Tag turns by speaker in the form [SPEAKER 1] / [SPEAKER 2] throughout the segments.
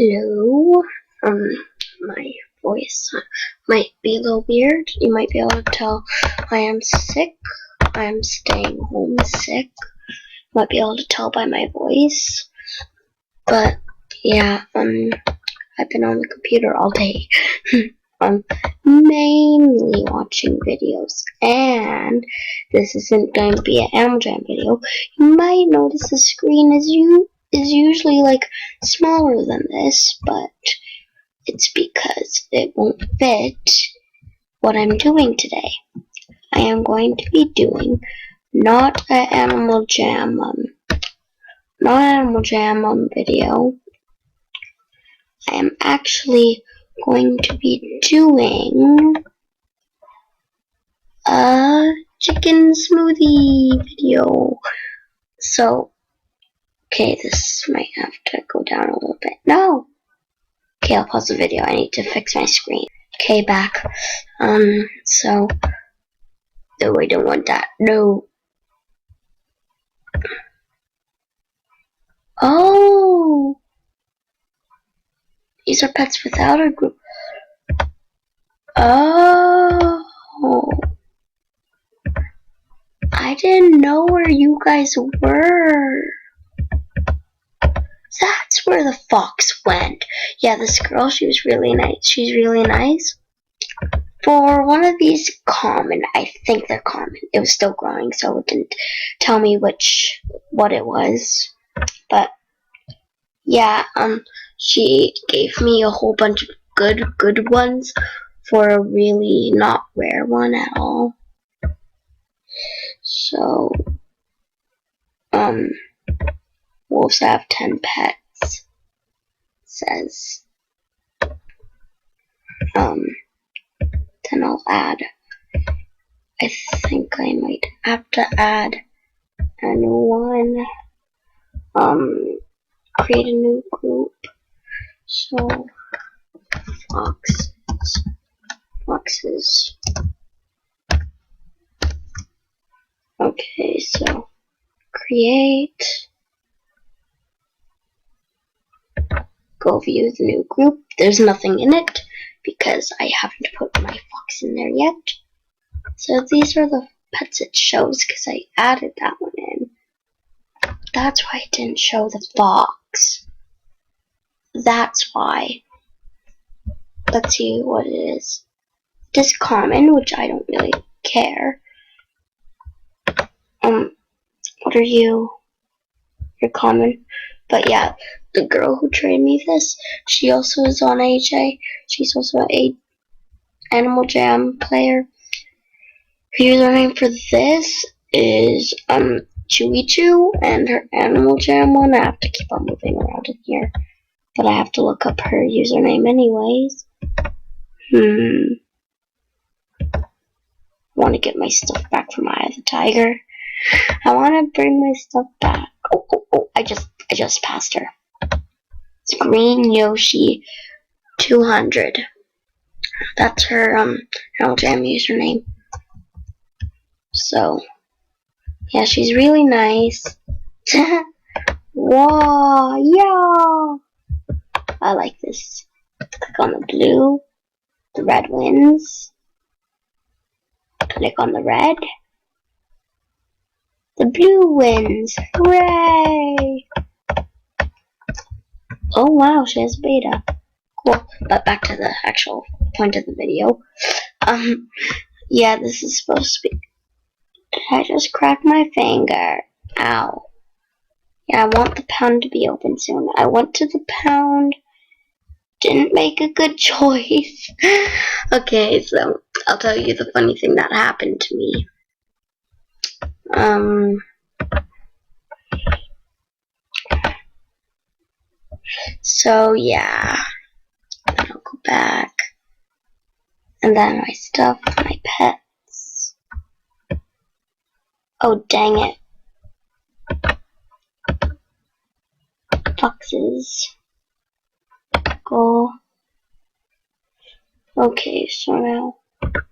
[SPEAKER 1] Hello. My voice might be a little weird. You might be able to tell I am sick. I am staying home sick. You might be able to tell by my voice. But yeah, I've been on the computer all day. Mainly watching videos, and this isn't going to be an Animal Jam video. You might notice the screen is usually like smaller than this, but it's because it won't fit what I'm doing today. I am going to be doing not an Animal Jam video. I am actually going to be doing a chicken smoothie video. So, okay, this might have to go down a little bit. No! Okay, I'll pause the video. I need to fix my screen. Okay, back. So, no, I don't want that. No. Oh! These are pets without a group. Oh. I didn't know where you guys were. That's where the fox went. Yeah, this girl, she was really nice. She's really nice. For one of these common, I think they're common. It was still growing, so it didn't tell me what it was. But yeah, she gave me a whole bunch of good ones for a really not rare one at all. So, wolves have 10 pets. Says, then I'll add. I think I might have to add a new one. Create a new group. So, foxes. Okay, so create. Go view the new group. There's nothing in it because I haven't put my fox in there yet. So these are the pets it shows because I added that one in. That's why it didn't show the fox. That's why. Let's see what it is. It is common, which I don't really care. What are you? You're common. But yeah, the girl who trained me this, she also is on AJ. She's also a Animal Jam player. Her username for this is Chewy Chew, and her Animal Jam one, I have to keep on moving around in here. But I have to look up her username anyways. I want to get my stuff back from Eye of the Tiger. I want to bring my stuff back. Oh, I just passed her. It's Green Yoshi 200. That's her Animal Jam username. So, yeah, she's really nice. Whoa, yeah! I like this. Click on the blue. The red wins. Click on the red. The blue wins. Hooray! Oh wow, she has beta. Cool. But back to the actual point of the video. Yeah, this is supposed to be. Did I just crack my finger? Ow. Yeah, I want the pound to be open soon. I went to the pound. Didn't make a good choice. Okay, so I'll tell you the funny thing that happened to me. So yeah, then I'll go back, and then my stuff, my pets. Oh dang it! Foxes. Go. Okay, so now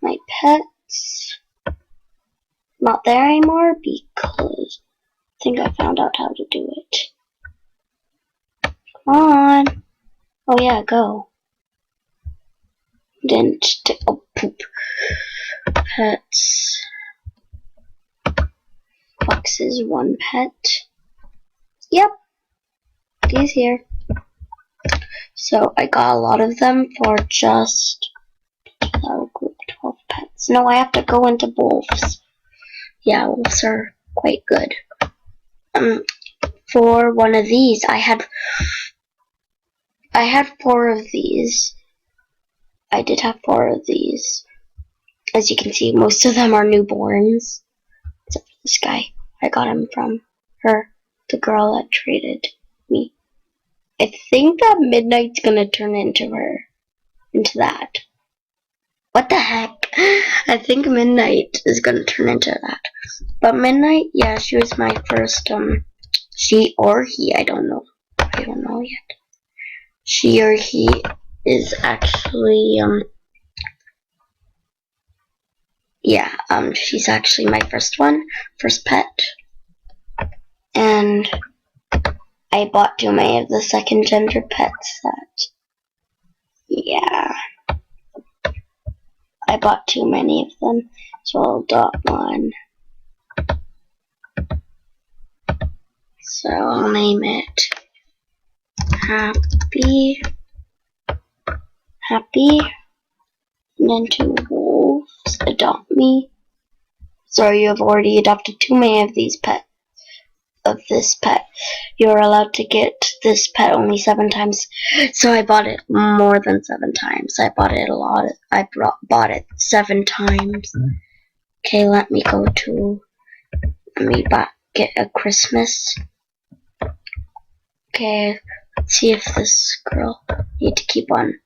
[SPEAKER 1] my pets. Not there anymore because I think I found out how to do it. Come on. Oh yeah, go. Didn't oh poop. Pets. Fox is one pet. Yep, he's here. So I got a lot of them for just group 12 pets. No, I have to go into wolves. Yeah, wolves are quite good. For one of these, I had 4 of these. I did have 4 of these. As you can see, most of them are newborns. Except for this guy. I got him from her, the girl that traded me. I think that Midnight's gonna turn into that. What the heck? I think Midnight is gonna turn into that. But Midnight, yeah, she was my first, she or he, I don't know. I don't know yet. She or he is actually, she's actually my first pet. And I bought too many of the second gender pets I bought too many of them, so I'll adopt one. So I'll name it Happy, and then 2 wolves adopt me. Sorry, you have already adopted too many of these this pet. You're allowed to get this pet only 7 times. So I bought it more than 7 times. I bought it a lot. I bought it 7 times. Okay, let me get a Christmas. Okay, let's see if this girl need to keep on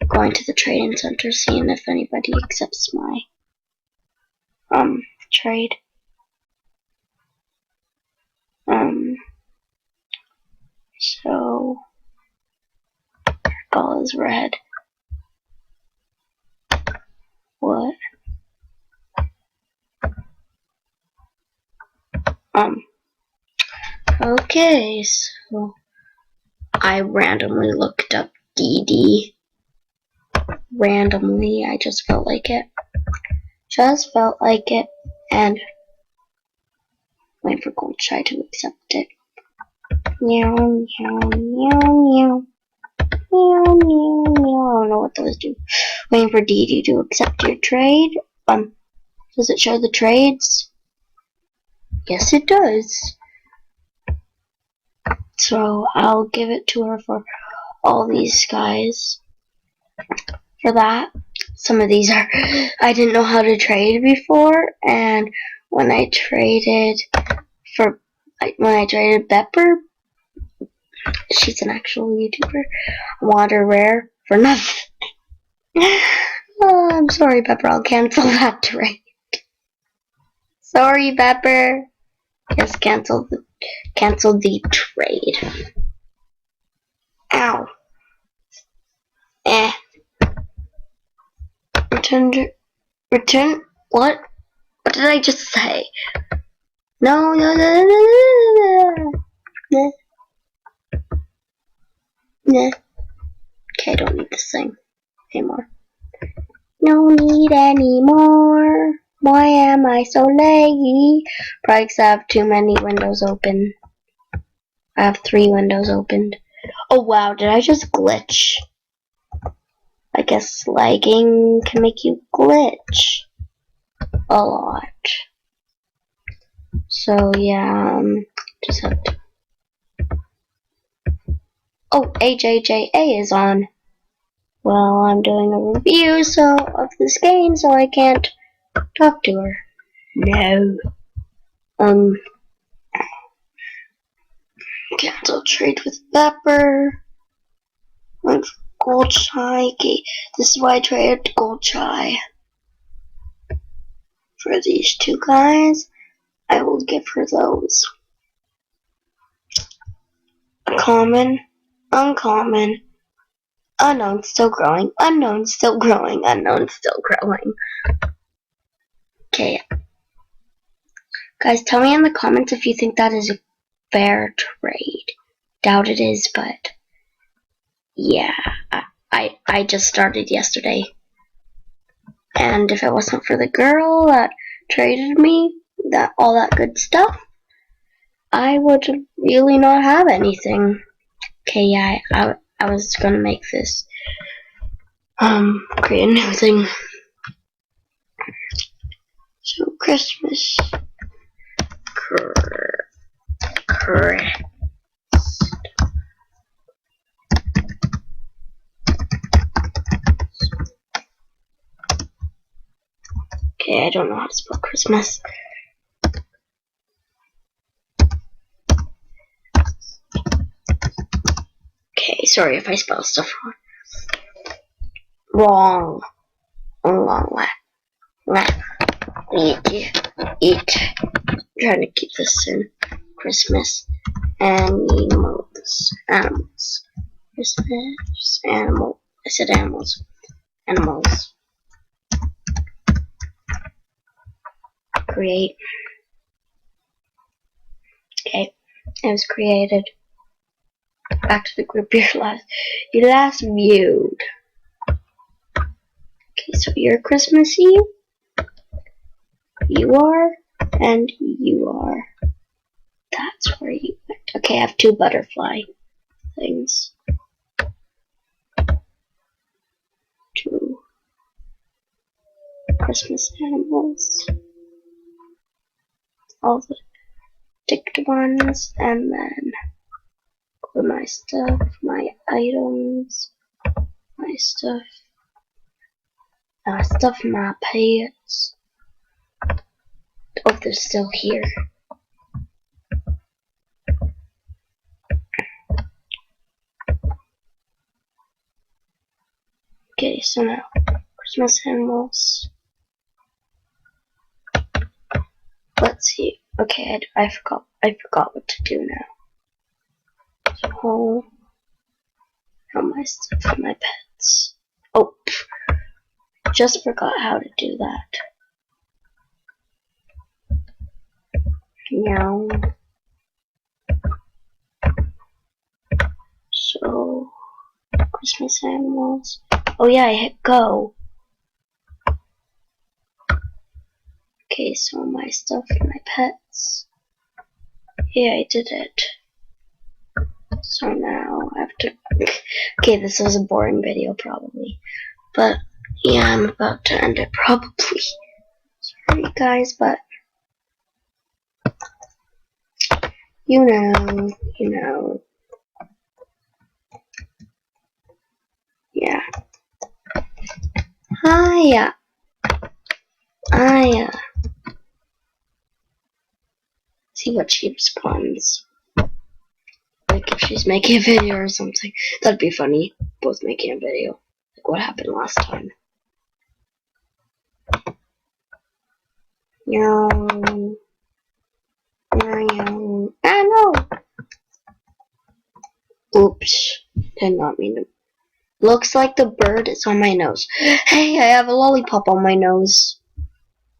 [SPEAKER 1] going to the trading center, seeing if anybody accepts my trade. So her ball is red. What? Okay, so I randomly looked up DD. Randomly, I just felt like it. And wait for Gold Shy to accept it. Meow, meow, meow, meow. Meow, meow, meow. I don't know what those do. Waiting for DD to accept your trade. Does it show the trades? Yes, it does. So I'll give it to her for all these guys. For that, some of these are I didn't know how to trade before, and when I traded Pepper, she's an actual YouTuber. I want her rare for nothing. Oh, I'm sorry, Pepper. I'll cancel that trade. Sorry, Pepper. Just cancel the trade. Ow. Return. What? What did I just say? No. Nah. Okay, I don't need this thing anymore. No need anymore. Why am I so laggy? Probably because I have too many windows open. I have 3 windows opened. Oh wow, did I just glitch? I guess lagging can make you glitch a lot. So yeah, just have to. Oh, AJJA is on. Well, I'm doing a review of this game, so I can't talk to her. No. Cancel trade with Pepper. With Gold Chai. Okay, this is why I traded Gold Chai. For these 2 guys, I will give her those. Common, uncommon, unknown, still growing, unknown, still growing, unknown, still growing. Okay. Guys, tell me in the comments if you think that is a fair trade. Doubt it is, but yeah, I just started yesterday. And if it wasn't for the girl that traded me all that good stuff, I would really not have anything. Okay, yeah, I was gonna make this create a new thing. So Christmas Okay, I don't know how to spell Christmas. Okay, sorry if I spell stuff wrong. Eat. Trying to keep this in Christmas. Animals. Christmas. Animal. I said animals. Animals. Create. Okay, it was created. Back to the group you last viewed. Okay, so you're Christmassy. You are, and you are. That's where you went. Okay, I have 2 butterfly things. 2 Christmas animals. All the ticked ones, and then my stuff, my items, my stuff, my pets. Oh, they're still here. Okay, so now Christmas animals. Let's see. Okay, I forgot what to do now. So now my stuff, my pets. Oh, just forgot how to do that. Meow. So Christmas animals. Oh yeah, I hit go. Okay, so my stuff, my pets. Yeah, I did it. So now I have to. Okay, this was a boring video probably, but yeah, I'm about to end it probably. Sorry guys, but you know. Yeah. Hiya. See what she responds. Like if she's making a video or something. That'd be funny. Both making a video. Like what happened last time. No. Ah, no. Oops. Did not mean to. Looks like the bird is on my nose. Hey, I have a lollipop on my nose.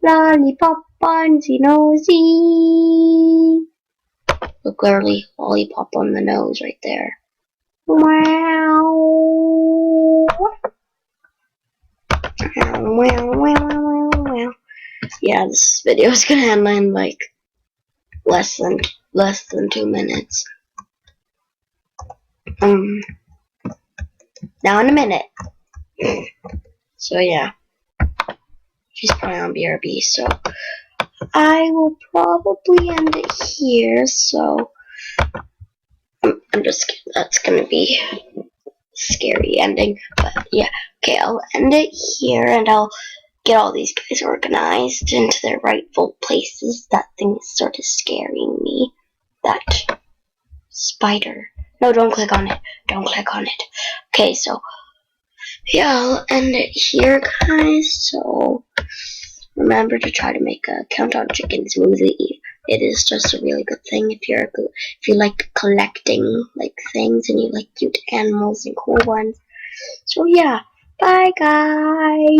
[SPEAKER 1] Lollipop on the nosy. Look, literally, lollipop on the nose right there. Wow. Yeah, this video is gonna end in like less than 2 minutes. Now in a minute. So yeah, she's probably on BRB. So I will probably end it here. So I'm just kidding. That's gonna be a scary ending. But yeah, okay, I'll end it here, and I'll get all these guys organized into their rightful places. That thing is sort of scaring me. That spider. No, don't click on it. Don't click on it. Okay, so yeah, I'll end it here, guys. So remember to try to make a countdown chicken smoothie. It is just a really good thing if you like collecting like things and you like cute animals and cool ones. So yeah, bye guys.